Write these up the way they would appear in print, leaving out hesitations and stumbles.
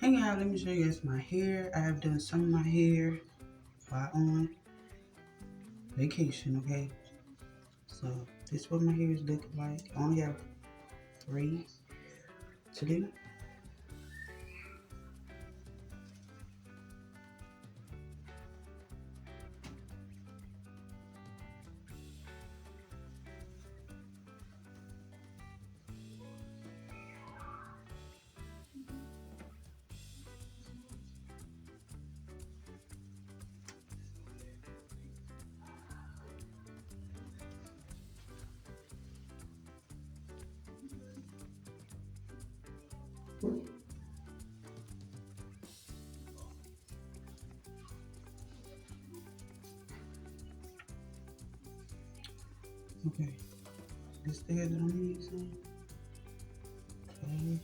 Hey guys, let me show you guys my hair. I have done some of my hair while on vacation, okay? So this is what my hair is looking like. I only have 3 to do. Okay, this the hair that I'm using. Okay.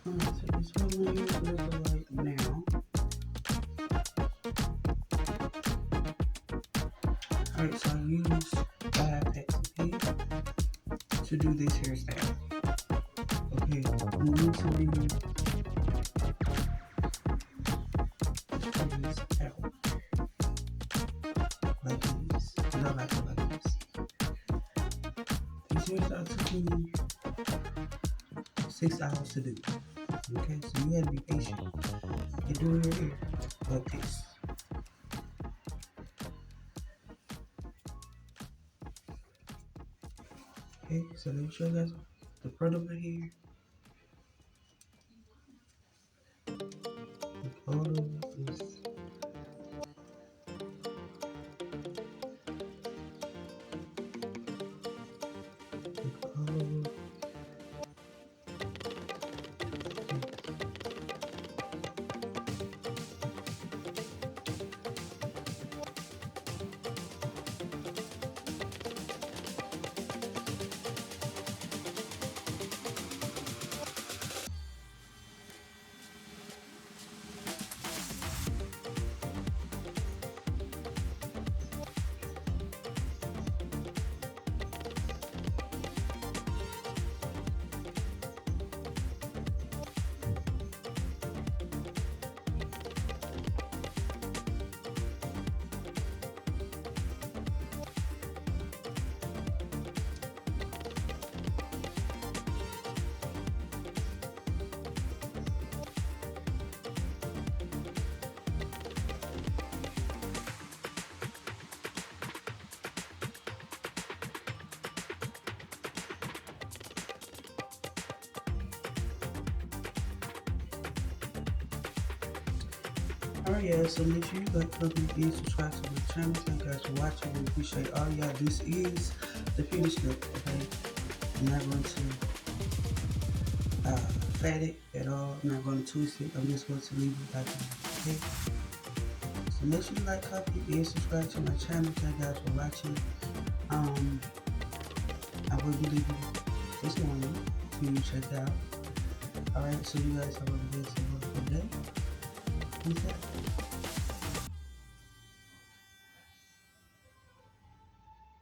Alright, so this is what my hair is looking like now. Alright, so I used 5 packs of hair to do this hairstyle. Okay, I'm going to leave this out like this. And I like it like this. This hairstyle took me 6 hours to do. Okay, so you have to be patient and do your hair like this. Okay, so let me show you guys the front of my hair. All over this. All over. Alright, yeah, so make sure you like, comment, and subscribe to my channel. Thank you guys for watching. We appreciate all y'all. This is the finished look, okay? I'm not going to fat it at all. I'm not going to twist it. I'm just going to leave it like that, okay? So make sure you like, comment, and subscribe to my channel. Thank you guys for watching. I will be leaving this morning for you to check out. Alright, so you guys have a good day. Peace out.